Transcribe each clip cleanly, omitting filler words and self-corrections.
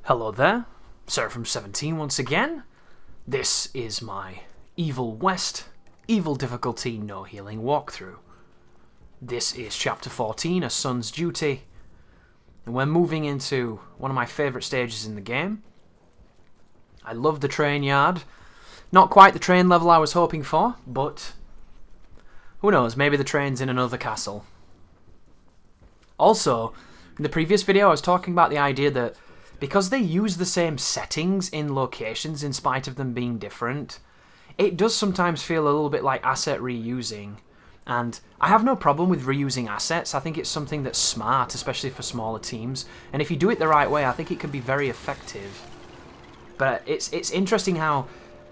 Hello there, Sarah from 17 once again. This is my Evilwest, Evil Difficulty No Healing walkthrough. This is Chapter 14, A Son's Duty, and we're moving into one of my favourite stages in the game. I love the train yard. Not quite the train level I was hoping for, but who knows, maybe the train's in another castle. Also, in the previous video I was talking about the idea that because they use the same settings in locations in spite of them being different, it does sometimes feel a little bit like asset reusing. And I have no problem with reusing assets. I think it's something that's smart, especially for smaller teams. And if you do it the right way, I think it can be very effective. But it's interesting how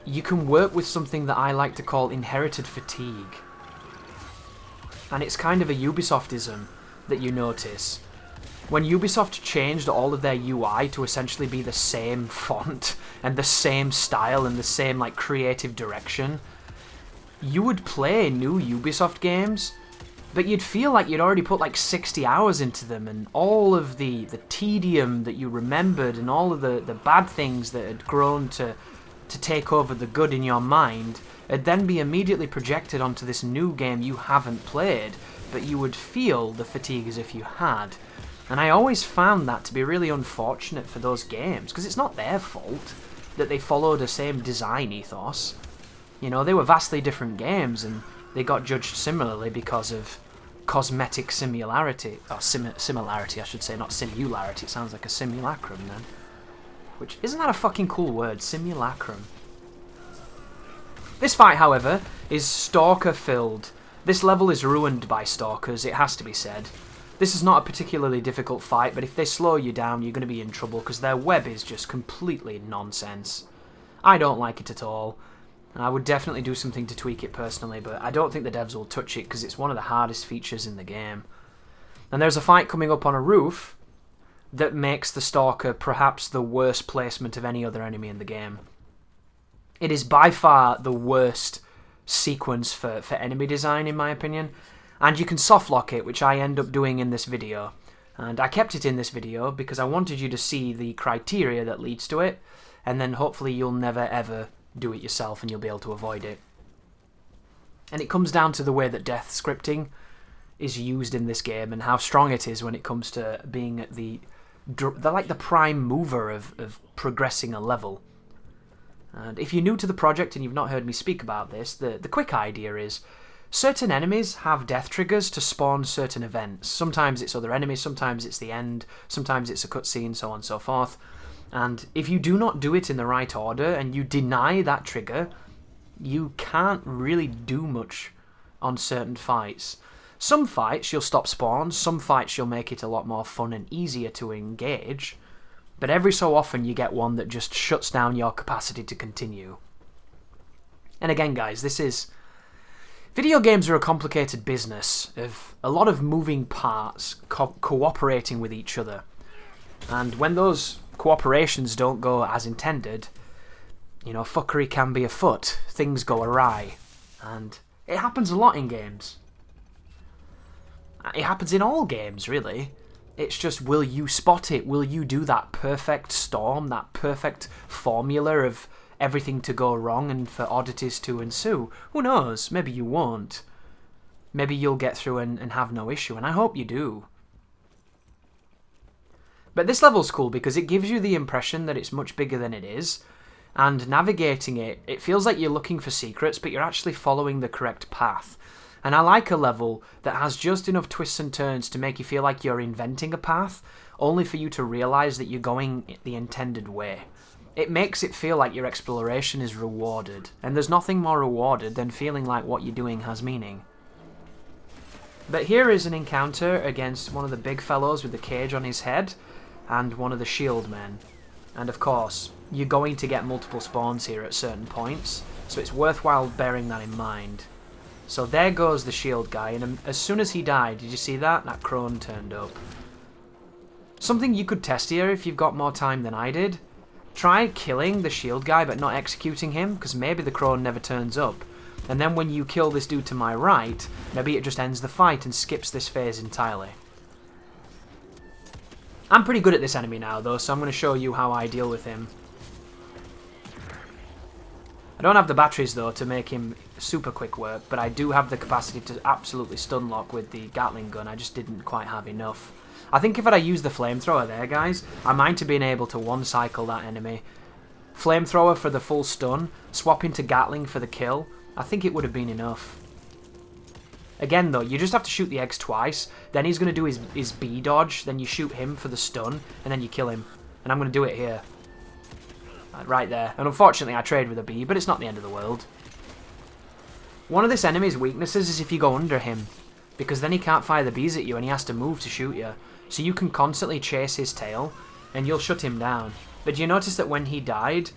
you can work with something that I like to call inherited fatigue. And it's kind of a Ubisoftism that you notice. When Ubisoft changed all of their UI to essentially be the same font and the same style and the same creative direction, you would play new Ubisoft games, but you'd feel like you'd already put 60 hours into them, and all of the tedium that you remembered and all of the bad things that had grown to take over the good in your mind would then be immediately projected onto this new game you haven't played, but you would feel the fatigue as if you had. And I always found that to be really unfortunate for those games, because it's not their fault that they followed the same design ethos. You know, they were vastly different games, and they got judged similarly because of cosmetic similarity. Or similarity, I should say, not simularity. It sounds like a simulacrum then. Which, isn't that a fucking cool word? Simulacrum. This fight, however, is Stalker-filled. This level is ruined by Stalkers, it has to be said. This is not a particularly difficult fight, but if they slow you down, you're going to be in trouble, because their web is just completely nonsense. I don't like it at all. I would definitely do something to tweak it personally, but I don't think the devs will touch it, because it's one of the hardest features in the game. And there's a fight coming up on a roof that makes the Stalker perhaps the worst placement of any other enemy in the game. It is by far the worst sequence for enemy design, in my opinion. And you can softlock it, which I end up doing in this video. And I kept it in this video because I wanted you to see the criteria that leads to it, and then hopefully you'll never ever do it yourself and you'll be able to avoid it. And it comes down to the way that death scripting is used in this game and how strong it is when it comes to being the prime mover of progressing a level. And if you're new to the project and you've not heard me speak about this, the quick idea is certain enemies have death triggers to spawn certain events. Sometimes it's other enemies, sometimes it's the end, sometimes it's a cutscene, so on and so forth. And if you do not do it in the right order and you deny that trigger, you can't really do much on certain fights. Some fights you'll stop spawns, some fights you'll make it a lot more fun and easier to engage, but every so often you get one that just shuts down your capacity to continue. And again, guys, video games are a complicated business of a lot of moving parts cooperating with each other. And when those cooperations don't go as intended, you know, fuckery can be afoot. Things go awry. And it happens a lot in games. It happens in all games, really. It's just, will you spot it? Will you do that perfect storm, that perfect formula of everything to go wrong and for oddities to ensue? Who knows? Maybe you won't. Maybe you'll get through and have no issue, and I hope you do. But this level's cool because it gives you the impression that it's much bigger than it is, and navigating it, it feels like you're looking for secrets, but you're actually following the correct path. And I like a level that has just enough twists and turns to make you feel like you're inventing a path, only for you to realise that you're going the intended way. It makes it feel like your exploration is rewarded, and there's nothing more rewarded than feeling like what you're doing has meaning. But here is an encounter against one of the big fellows with the cage on his head, and one of the shield men. And of course, you're going to get multiple spawns here at certain points, so it's worthwhile bearing that in mind. So there goes the shield guy, and as soon as he died, did you see that? That crone turned up. Something you could test here if you've got more time than I did. Try killing the shield guy but not executing him, because maybe the crone never turns up. And then when you kill this dude to my right, maybe it just ends the fight and skips this phase entirely. I'm pretty good at this enemy now, though, so I'm going to show you how I deal with him. I don't have the batteries, though, to make him super quick work, but I do have the capacity to absolutely stun lock with the Gatling gun. I just didn't quite have enough. I think if I'd used the flamethrower there, guys, I might have been able to one-cycle that enemy. Flamethrower for the full stun, swap into Gatling for the kill. I think it would have been enough. Again, though, you just have to shoot the X twice, then he's going to do his B dodge, then you shoot him for the stun, and then you kill him. And I'm going to do it here. Right there. And unfortunately, I trade with a B, but it's not the end of the world. One of this enemy's weaknesses is if you go under him, because then he can't fire the Bs at you, and he has to move to shoot you. So you can constantly chase his tail, and you'll shut him down. But do you notice that when he died,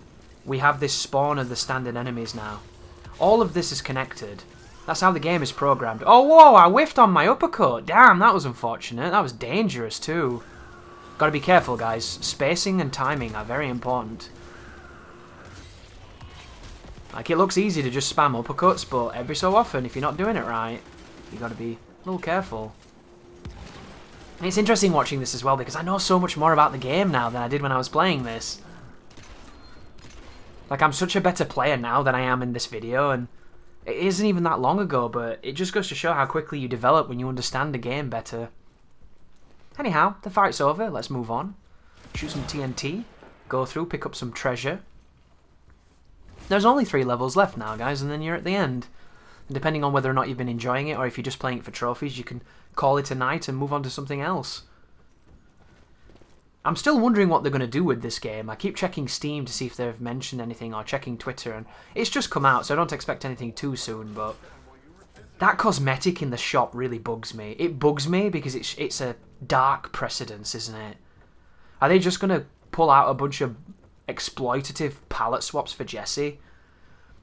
we have this spawn of the standard enemies now? All of this is connected. That's how the game is programmed. Oh, whoa, I whiffed on my uppercut. Damn, that was unfortunate. That was dangerous, too. Gotta be careful, guys. Spacing and timing are very important. Like, it looks easy to just spam uppercuts, but every so often, if you're not doing it right, you gotta be a little careful. And it's interesting watching this as well, because I know so much more about the game now than I did when I was playing this. Like, I'm such a better player now than I am in this video, and it isn't even that long ago, but it just goes to show how quickly you develop when you understand the game better. Anyhow, the fight's over. Let's move on. Shoot some TNT. Go through, pick up some treasure. There's only 3 levels left now, guys, and then you're at the end. And depending on whether or not you've been enjoying it, or if you're just playing it for trophies, you can call it a night and move on to something else. I'm still wondering what they're going to do with this game. I keep checking Steam to see if they've mentioned anything, or checking Twitter, and it's just come out, so I don't expect anything too soon, but that cosmetic in the shop really bugs me. It bugs me because it's a dark precedence, isn't it? Are they just going to pull out a bunch of exploitative palette swaps for Jesse?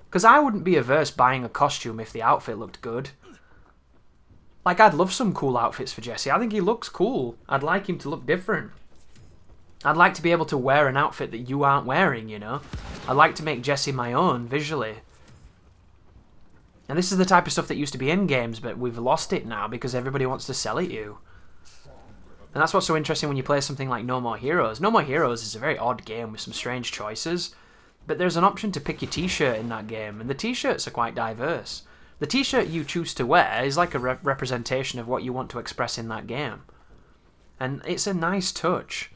Because I wouldn't be averse buying a costume if the outfit looked good. Like, I'd love some cool outfits for Jesse. I think he looks cool. I'd like him to look different. I'd like to be able to wear an outfit that you aren't wearing, you know? I'd like to make Jesse my own, visually. And this is the type of stuff that used to be in games, but we've lost it now because everybody wants to sell it you. And that's what's so interesting when you play something like No More Heroes. No More Heroes is a very odd game with some strange choices, but there's an option to pick your t-shirt in that game, and the t-shirts are quite diverse. The t-shirt you choose to wear is like a representation of what you want to express in that game. And it's a nice touch.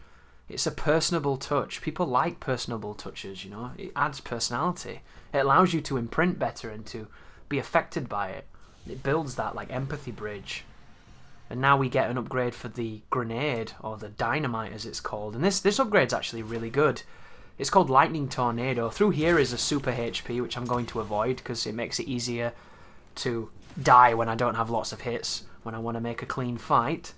It's a personable touch. People like personable touches, you know. It adds personality. It allows you to imprint better and to be affected by it. It builds that like empathy bridge. And now we get an upgrade for the grenade, or the dynamite as it's called. And this upgrade's actually really good. It's called Lightning Tornado. Through here is a super HP, which I'm going to avoid because it makes it easier to die when I don't have lots of hits, when I want to make a clean fight.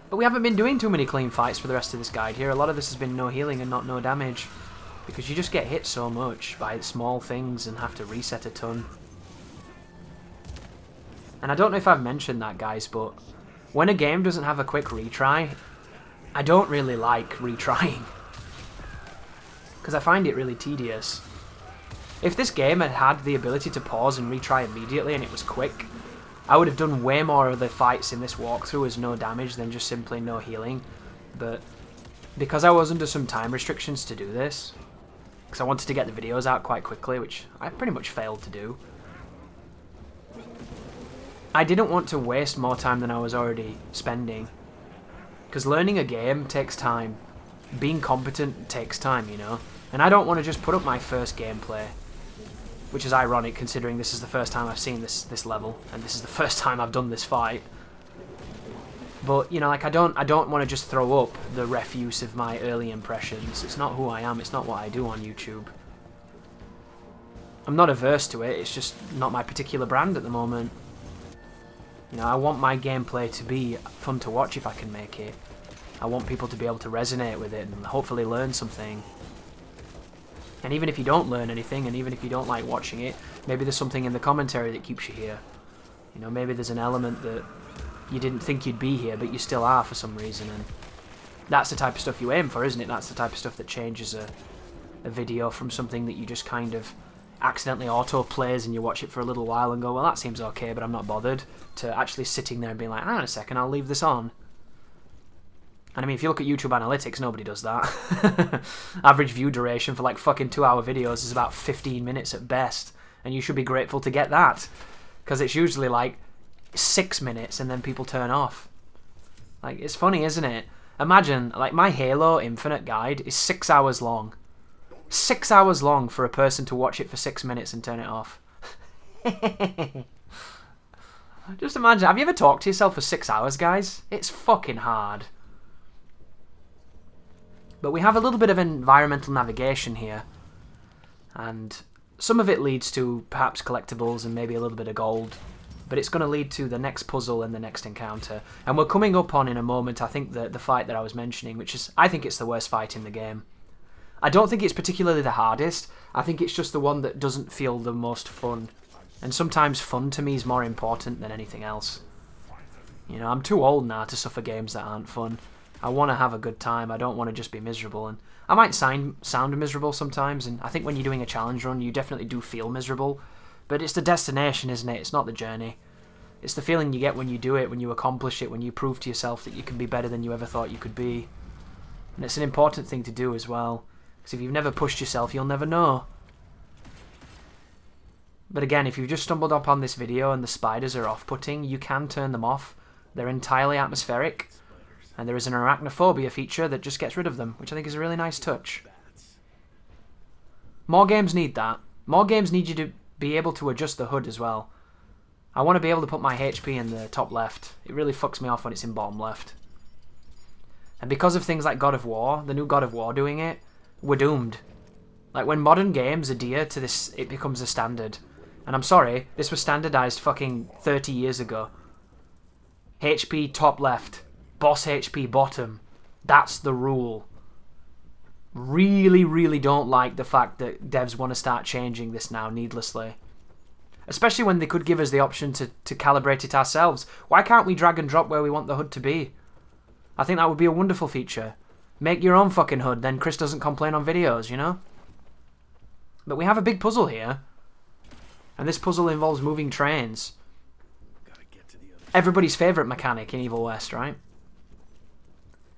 But we haven't been doing too many clean fights for the rest of this guide here. A lot of this has been no healing and not no damage, because you just get hit so much by small things and have to reset a ton. And I don't know if I've mentioned that, guys, but when a game doesn't have a quick retry, I don't really like retrying, because I find it really tedious. If this game had had the ability to pause and retry immediately and it was quick, I would have done way more of the fights in this walkthrough as no damage than just simply no healing. But because I was under some time restrictions to do this, because I wanted to get the videos out quite quickly, which I pretty much failed to do, I didn't want to waste more time than I was already spending. Because learning a game takes time. Being competent takes time, you know? And I don't want to just put up my first gameplay. Which is ironic, considering this is the first time I've seen this level, and this is the first time I've done this fight. But, you know, like, I don't want to just throw up the refuse of my early impressions. It's not who I am, it's not what I do on YouTube. I'm not averse to it, it's just not my particular brand at the moment. You know, I want my gameplay to be fun to watch if I can make it. I want people to be able to resonate with it and hopefully learn something. And even if you don't learn anything, and even if you don't like watching it, maybe there's something in the commentary that keeps you here. You know, maybe there's an element that you didn't think you'd be here, but you still are for some reason, and that's the type of stuff you aim for, isn't it? That's the type of stuff that changes a video from something that you just kind of accidentally auto-plays and you watch it for a little while and go, well, that seems okay, but I'm not bothered, to actually sitting there and being like, hang on a second, I'll leave this on. And I mean, if you look at YouTube analytics, nobody does that. Average view duration for like fucking 2-hour videos is about 15 minutes at best. And you should be grateful to get that. Because it's usually like 6 minutes and then people turn off. Like, it's funny, isn't it? Imagine, like, my Halo Infinite guide is 6 hours long. 6 hours long for a person to watch it for 6 minutes and turn it off. Just imagine, have you ever talked to yourself for 6 hours, guys? It's fucking hard. But we have a little bit of environmental navigation here. And some of it leads to perhaps collectibles and maybe a little bit of gold. But it's going to lead to the next puzzle and the next encounter. And we're coming up on, in a moment, I think, the fight that I was mentioning, which is, I think it's the worst fight in the game. I don't think it's particularly the hardest. I think it's just the one that doesn't feel the most fun. And sometimes fun to me is more important than anything else. You know, I'm too old now to suffer games that aren't fun. I want to have a good time. I don't want to just be miserable. And I might sound miserable sometimes, and I think when you're doing a challenge run, you definitely do feel miserable. But it's the destination, isn't it? It's not the journey. It's the feeling you get when you do it, when you accomplish it, when you prove to yourself that you can be better than you ever thought you could be. And it's an important thing to do as well. Because if you've never pushed yourself, you'll never know. But again, if you've just stumbled upon this video and the spiders are off-putting, you can turn them off. They're entirely atmospheric. And there is an arachnophobia feature that just gets rid of them, which I think is a really nice touch. More games need that. More games need you to be able to adjust the HUD as well. I want to be able to put my HP in the top left. It really fucks me off when it's in bottom left. And because of things like God of War, the new God of War doing it, we're doomed. Like, when modern games adhere to this, it becomes a standard. And I'm sorry, this was standardized fucking 30 years ago. HP top left. Boss HP bottom. That's the rule. Really, really don't like the fact that devs want to start changing this now needlessly. Especially when they could give us the option to calibrate it ourselves. Why can't we drag and drop where we want the HUD to be? I think that would be a wonderful feature. Make your own fucking HUD, then Chris doesn't complain on videos, you know? But we have a big puzzle here. And this puzzle involves moving trains. Everybody's favourite mechanic in Evilwest, right?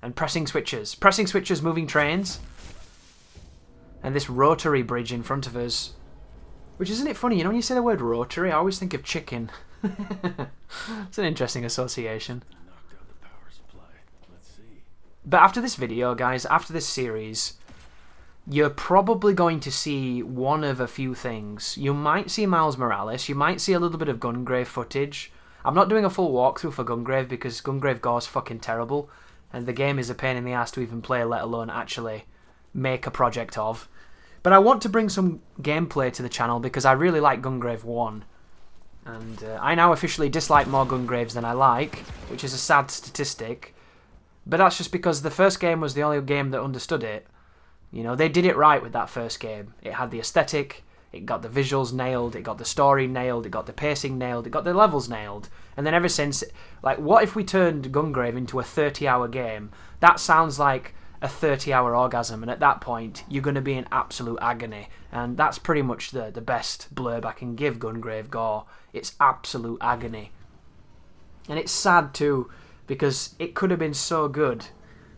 And pressing switches. Pressing switches, moving trains. And this rotary bridge in front of us. Which, isn't it funny, you know, when you say the word rotary, I always think of chicken. It's an interesting association. But after this video, guys, after this series, you're probably going to see one of a few things. You might see Miles Morales. You might see a little bit of Gungrave footage. I'm not doing a full walkthrough for Gungrave because Gungrave gore's fucking terrible. And the game is a pain in the ass to even play, let alone actually make a project of. But I want to bring some gameplay to the channel because I really like Gungrave 1. And I now officially dislike more Gungraves than I like, which is a sad statistic. But that's just because the first game was the only game that understood it. You know, they did it right with that first game. It had the aesthetic, it got the visuals nailed, it got the story nailed, it got the pacing nailed, it got the levels nailed. And then ever since, like, what if we turned Gungrave into a 30-hour game? That sounds like a 30-hour orgasm, and at that point, you're going to be in absolute agony. And that's pretty much the best blurb I can give Gungrave Gore. It's absolute agony. And it's sad, too, because it could have been so good.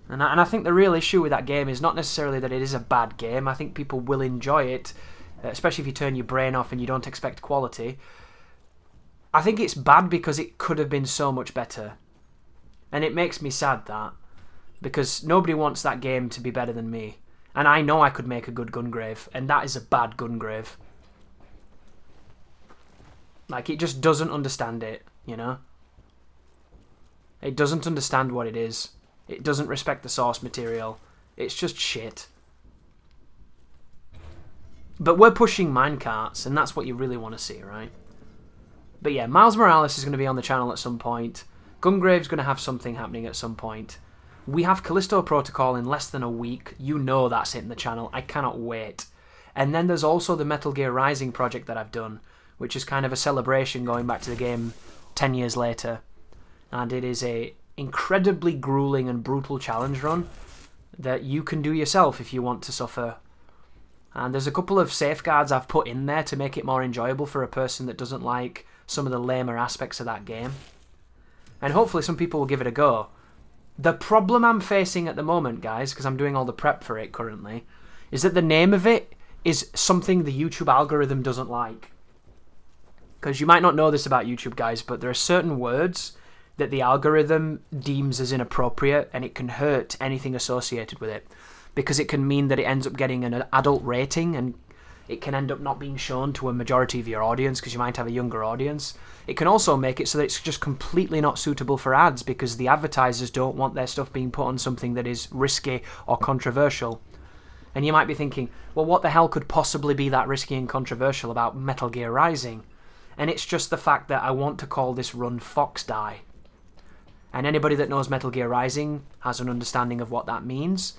And I think the real issue with that game is not necessarily that it is a bad game. I think people will enjoy it, especially if you turn your brain off and you don't expect quality. I think it's bad because it could have been so much better. And it makes me sad, that. Because nobody wants that game to be better than me. And I know I could make a good Gungrave, and that is a bad Gungrave. Like, it just doesn't understand it, you know? It doesn't understand what it is. It doesn't respect the source material. It's just shit. But we're pushing minecarts, and that's what you really want to see, right? But yeah, Miles Morales is going to be on the channel at some point. Gungrave's going to have something happening at some point. We have Callisto Protocol in less than a week. You know that's hitting the channel. I cannot wait. And then there's also the Metal Gear Rising project that I've done, which is kind of a celebration going back to the game 10 years later. And it is a incredibly grueling and brutal challenge run that you can do yourself if you want to suffer. And there's a couple of safeguards I've put in there to make it more enjoyable for a person that doesn't like some of the lamer aspects of that game. And hopefully some people will give it a go. The problem I'm facing at the moment, guys, because I'm doing all the prep for it currently, is that the name of it is something the YouTube algorithm doesn't like. Because you might not know this about YouTube, guys, but there are certain words that the algorithm deems as inappropriate, and it can hurt anything associated with it. Because it can mean that it ends up getting an adult rating, and it can end up not being shown to a majority of your audience because you might have a younger audience. It can also make it so that it's just completely not suitable for ads because the advertisers don't want their stuff being put on something that is risky or controversial. And you might be thinking, well, what the hell could possibly be that risky and controversial about Metal Gear Rising? And it's just the fact that I want to call this run Fox Die. And anybody that knows Metal Gear Rising has an understanding of what that means.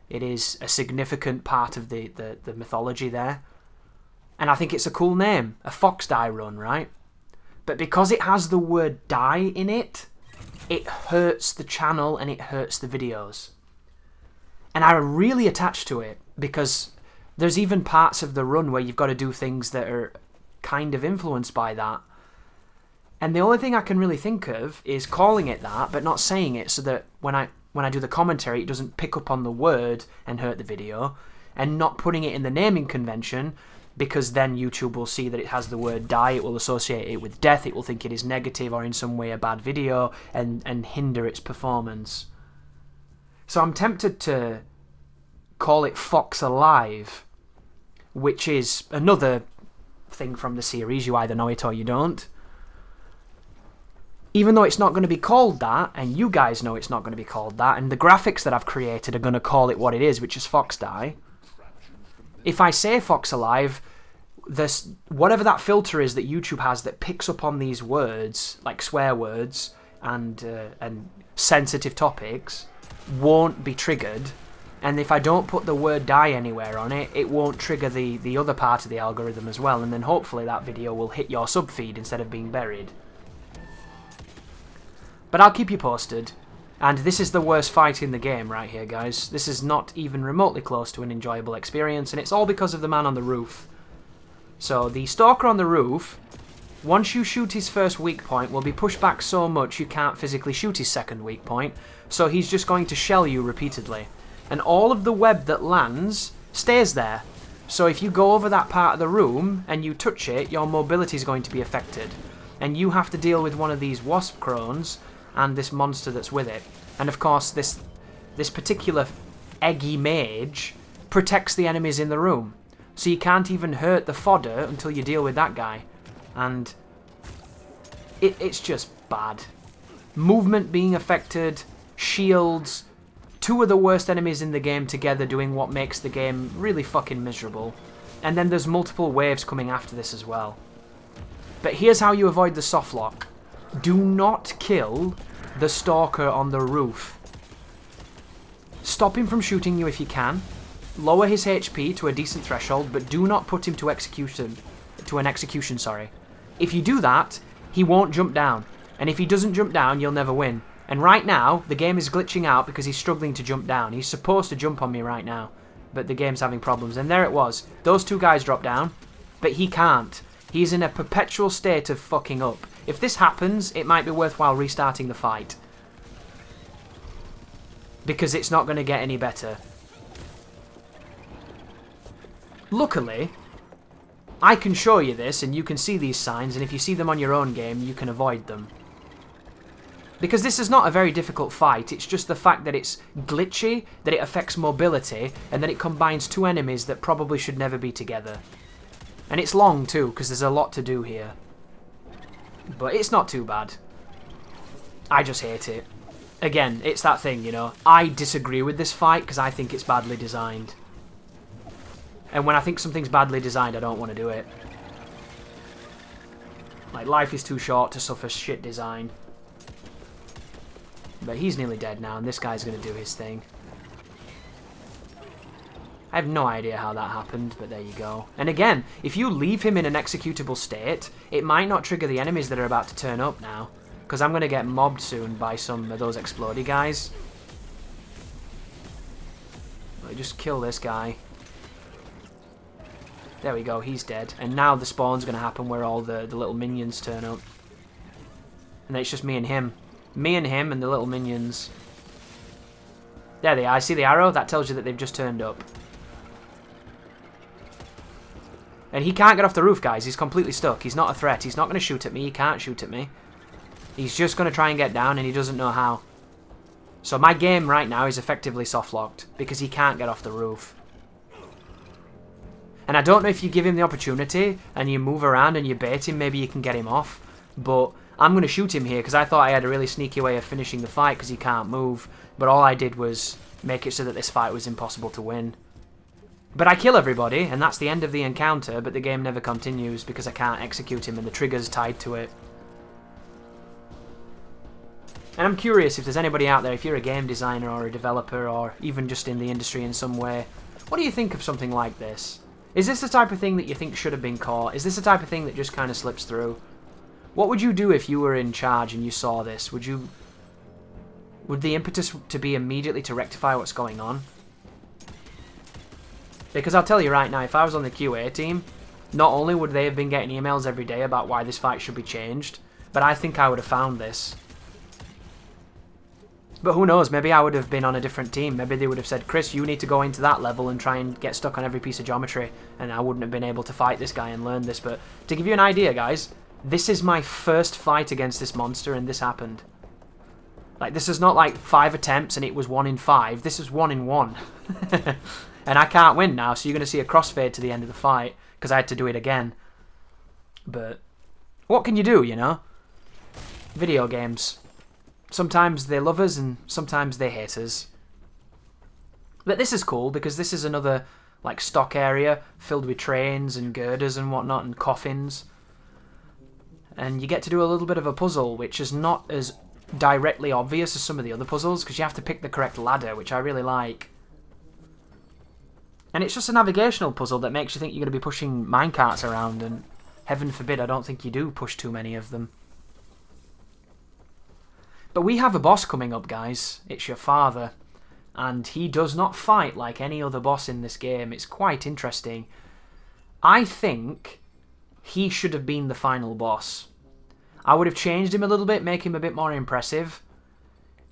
It is a significant part of the mythology there. And I think it's a cool name, a Fox Die run, right? But because it has the word die in it, it hurts the channel and it hurts the videos. And I'm really attached to it because there's even parts of the run where you've got to do things that are kind of influenced by that. And the only thing I can really think of is calling it that, but not saying it so that when I do the commentary, it doesn't pick up on the word and hurt the video, and not putting it in the naming convention, because then YouTube will see that it has the word die, it will associate it with death, it will think it is negative or in some way a bad video, and hinder its performance. So I'm tempted to call it Fox Alive, which is another thing from the series, you either know it or you don't. Even though it's not going to be called that, and you guys know it's not going to be called that, and the graphics that I've created are going to call it what it is, which is Fox Die. If I say Fox Alive, this whatever that filter is that YouTube has that picks up on these words, like swear words and sensitive topics, won't be triggered. And if I don't put the word die anywhere on it, it won't trigger the other part of the algorithm as well, and then hopefully that video will hit your sub feed instead of being buried. But I'll keep you posted. And this is the worst fight in the game right here, guys. This is not even remotely close to an enjoyable experience, and it's all because of the man on the roof. So the Stalker on the roof, once you shoot his first weak point, will be pushed back so much you can't physically shoot his second weak point, so he's just going to shell you repeatedly. And all of the web that lands stays there. So if you go over that part of the room and you touch it, your mobility is going to be affected. And you have to deal with one of these wasp crones and this monster that's with it. And of course, this particular eggy mage protects the enemies in the room. So you can't even hurt the fodder until you deal with that guy. And it's just bad. Movement being affected, shields, two of the worst enemies in the game together doing what makes the game really fucking miserable. And then there's multiple waves coming after this as well. But here's how you avoid the softlock. Do not kill the Stalker on the roof. Stop him from shooting you if you can. Lower his HP to a decent threshold, but do not put him to an execution, sorry. If you do that, he won't jump down. And if he doesn't jump down, you'll never win. And right now, the game is glitching out because he's struggling to jump down. He's supposed to jump on me right now, but the game's having problems. And there it was. Those two guys dropped down, but he can't. He's in a perpetual state of fucking up. If this happens, it might be worthwhile restarting the fight. Because it's not going to get any better. Luckily, I can show you this and you can see these signs, and if you see them on your own game, you can avoid them. Because this is not a very difficult fight, it's just the fact that it's glitchy, that it affects mobility, and that it combines two enemies that probably should never be together. And it's long too, because there's a lot to do here. But it's not too bad. I just hate it. Again, it's that thing, you know. I disagree with this fight because I think it's badly designed. And when I think something's badly designed, I don't want to do it. Like, life is too short to suffer shit design. But he's nearly dead now, and this guy's going to do his thing. I have no idea how that happened, but there you go. And again, if you leave him in an executable state, it might not trigger the enemies that are about to turn up now. Because I'm going to get mobbed soon by some of those explodey guys. I'll just kill this guy. There we go, he's dead. And now the spawn's going to happen where all the little minions turn up. And then it's just me and him. Me and him and the little minions. There they are. I see the arrow. That tells you that they've just turned up. And he can't get off the roof, guys. He's completely stuck. He's not a threat. He's not going to shoot at me. He can't shoot at me. He's just going to try and get down, and he doesn't know how. So my game right now is effectively soft-locked because he can't get off the roof. And I don't know if you give him the opportunity and you move around and you bait him, maybe you can get him off. But I'm going to shoot him here because I thought I had a really sneaky way of finishing the fight because he can't move. But all I did was make it so that this fight was impossible to win. But I kill everybody, and that's the end of the encounter, but the game never continues because I can't execute him and the trigger's tied to it. And I'm curious if there's anybody out there, if you're a game designer or a developer or even just in the industry in some way, what do you think of something like this? Is this the type of thing that you think should have been caught? Is this the type of thing that just kind of slips through? What would you do if you were in charge and you saw this? Would the impetus to be immediately to rectify what's going on? Because I'll tell you right now, if I was on the QA team, not only would they have been getting emails every day about why this fight should be changed, but I think I would have found this. But who knows, maybe I would have been on a different team. Maybe they would have said, Chris, you need to go into that level and try and get stuck on every piece of geometry, and I wouldn't have been able to fight this guy and learn this. But to give you an idea, guys, this is my first fight against this monster, and this happened. Like, this is not like 5 attempts and it was 1 in 5. This is 1 in 1. And I can't win now, so you're going to see a crossfade to the end of the fight, because I had to do it again. But what can you do, you know? Video games. Sometimes they love us and sometimes they hate us. But this is cool because this is another like stock area filled with trains and girders and whatnot and coffins. And you get to do a little bit of a puzzle which is not as directly obvious as some of the other puzzles because you have to pick the correct ladder, which I really like. And it's just a navigational puzzle that makes you think you're going to be pushing minecarts around, and heaven forbid I don't think you do push too many of them. But we have a boss coming up, guys. It's your father. And he does not fight like any other boss in this game. It's quite interesting. I think he should have been the final boss. I would have changed him a little bit, make him a bit more impressive,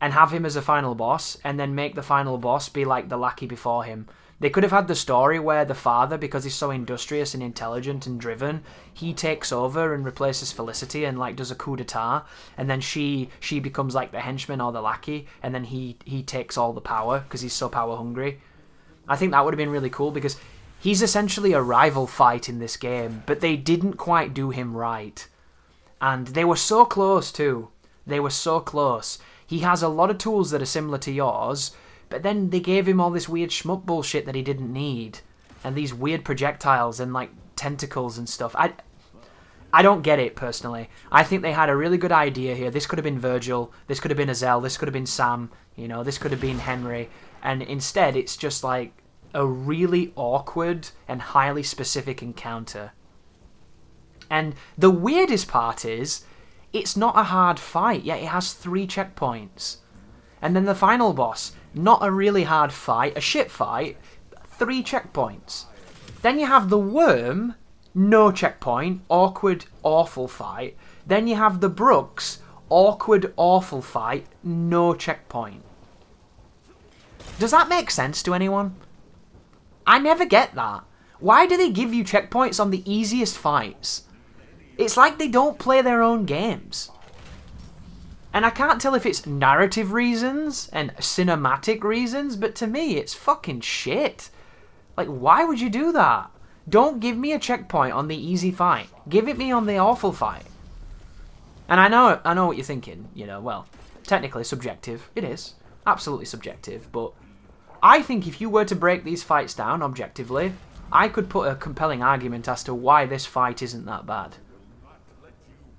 and have him as a final boss, and then make the final boss be like the lackey before him. They could have had the story where the father, because he's so industrious and intelligent and driven, he takes over and replaces Felicity and like does a coup d'etat, and then she becomes like the henchman or the lackey, and then he takes all the power because he's so power hungry. I think that would have been really cool because he's essentially a rival fight in this game, but they didn't quite do him right. And they were so close too. They were so close. He has a lot of tools that are similar to yours, but then they gave him all this weird shmup bullshit that he didn't need. And these weird projectiles and, like, tentacles and stuff. I don't get it, personally. I think they had a really good idea here. This could have been Virgil. This could have been Azel. This could have been Sam. You know, this could have been Henry. And instead, it's just, like, a really awkward and highly specific encounter. And the weirdest part is, it's not a hard fight, yet it has 3 checkpoints. And then the final boss, not a really hard fight, a shit fight, 3 checkpoints. Then you have the worm, no checkpoint, awkward, awful fight. Then you have the Brooks, awkward, awful fight, no checkpoint. Does that make sense to anyone? I never get that. Why do they give you checkpoints on the easiest fights? It's like they don't play their own games. And I can't tell if it's narrative reasons and cinematic reasons, but to me, it's fucking shit. Like, why would you do that? Don't give me a checkpoint on the easy fight. Give it me on the awful fight. And I know what you're thinking. You know, well, technically subjective. It is. Absolutely subjective. But I think if you were to break these fights down objectively, I could put a compelling argument as to why this fight isn't that bad.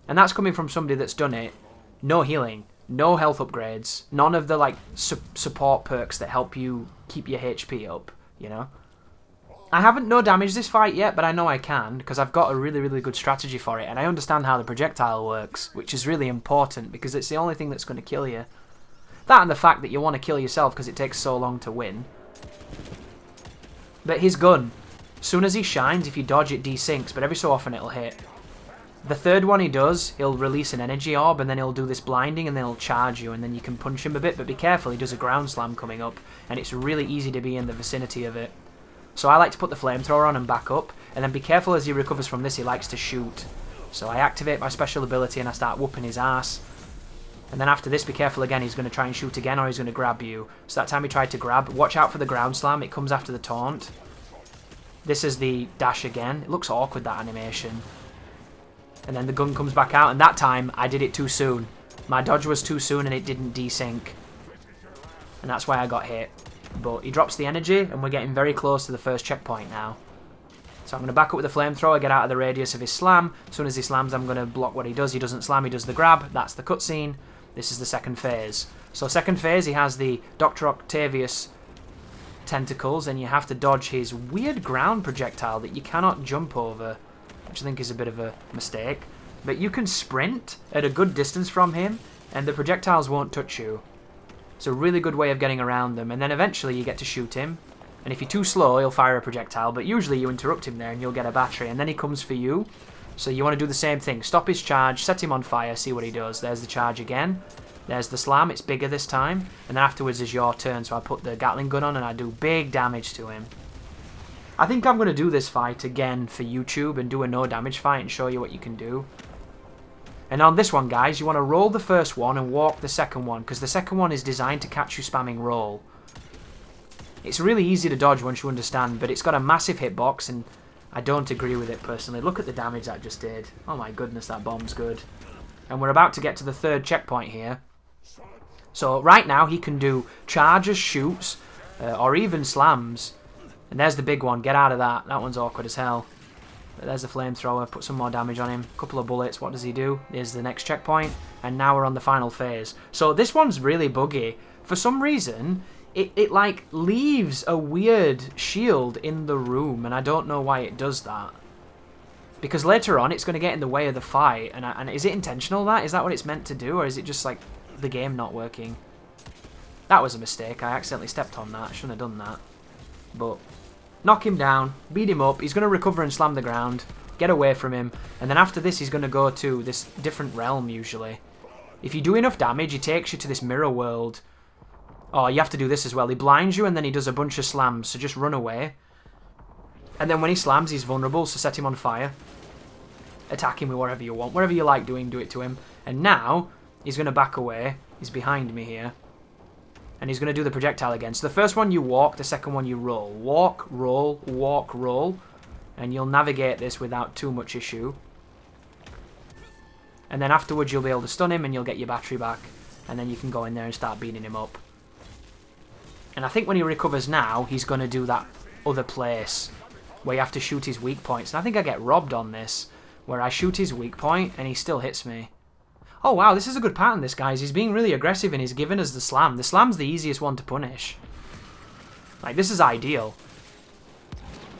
And that's coming from somebody that's done it. No healing, no health upgrades, none of the like support perks that help you keep your HP up, you know? I haven't no damaged this fight yet, but I know I can, because I've got a really, really good strategy for it, and I understand how the projectile works, which is really important, because it's the only thing that's going to kill you. That and the fact that you want to kill yourself because it takes so long to win. But his gun, as soon as he shines, if you dodge it desyncs, but every so often it'll hit. The third one he does, he'll release an energy orb, and then he'll do this blinding, and then he'll charge you, and then you can punch him a bit, but be careful, he does a ground slam coming up, and it's really easy to be in the vicinity of it. So I like to put the flamethrower on and back up, and then be careful as he recovers from this, he likes to shoot. So I activate my special ability and I start whooping his ass. And then after this, be careful again, he's going to try and shoot again, or he's going to grab you. So that time he tried to grab, watch out for the ground slam, it comes after the taunt. This is the dash again, it looks awkward, that animation. And then the gun comes back out, and that time I did it too soon. My dodge was too soon and it didn't desync. And that's why I got hit. But he drops the energy, and we're getting very close to the first checkpoint now. So I'm going to back up with the flamethrower, get out of the radius of his slam. As soon as he slams, I'm going to block what he does. He doesn't slam, he does the grab. That's the cutscene. This is the second phase. So second phase, he has the Dr. Octavius tentacles, and you have to dodge his weird ground projectile that you cannot jump over, which I think is a bit of a mistake. But you can sprint at a good distance from him, and the projectiles won't touch you. It's a really good way of getting around them, and then eventually you get to shoot him. And if you're too slow, he'll fire a projectile, but usually you interrupt him there and you'll get a battery, and then he comes for you. So you want to do the same thing. Stop his charge, set him on fire, see what he does. There's the charge again. There's the slam, it's bigger this time. And then afterwards is your turn, so I put the Gatling gun on and I do big damage to him. I think I'm going to do this fight again for YouTube and do a no damage fight and show you what you can do. And on this one, guys, you want to roll the first one and walk the second one, because the second one is designed to catch you spamming roll. It's really easy to dodge once you understand, but it's got a massive hitbox, and I don't agree with it personally. Look at the damage that just did. Oh my goodness, that bomb's good. And we're about to get to the third checkpoint here. So right now he can do charges, shoots, or even slams. And there's the big one. Get out of that. That one's awkward as hell. But there's the flamethrower. Put some more damage on him. A couple of bullets. What does he do? Here's the next checkpoint. And now we're on the final phase. So this one's really buggy. For some reason, it like leaves a weird shield in the room. And I don't know why it does that. Because later on, it's going to get in the way of the fight. And is it intentional, that? Is that what it's meant to do? Or is it just like the game not working? That was a mistake. I accidentally stepped on that. I shouldn't have done that. But knock him down, beat him up, he's going to recover and slam the ground, get away from him, and then after this he's going to go to this different realm usually. If you do enough damage, he takes you to this mirror world. Oh, you have to do this as well. He blinds you and then he does a bunch of slams, so just run away. And then when he slams, he's vulnerable, so set him on fire. Attack him with whatever you want. Whatever you like doing, do it to him. And now, he's going to back away. He's behind me here. And he's going to do the projectile again. So the first one you walk, the second one you roll. Walk, roll, walk, roll. And you'll navigate this without too much issue. And then afterwards you'll be able to stun him and you'll get your battery back. And then you can go in there and start beating him up. And I think when he recovers now, he's going to do that other place where you have to shoot his weak points. And I think I get robbed on this, where I shoot his weak point and he still hits me. Oh wow, this is a good pattern, this guys. He's being really aggressive and he's giving us the slam. The slam's the easiest one to punish. Like, this is ideal.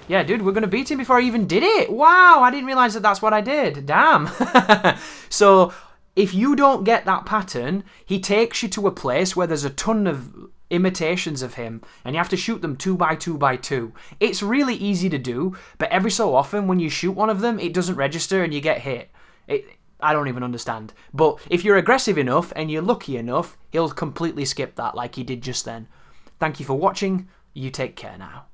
Yeah, dude, we're going to beat him before I even did it. Wow, I didn't realize that that's what I did. Damn. So, if you don't get that pattern, he takes you to a place where there's a ton of imitations of him, and you have to shoot them 2 by 2 by 2. It's really easy to do, but every so often when you shoot one of them, it doesn't register and you get hit. I don't even understand. But if you're aggressive enough and you're lucky enough, he'll completely skip that like he did just then. Thank you for watching. You take care now.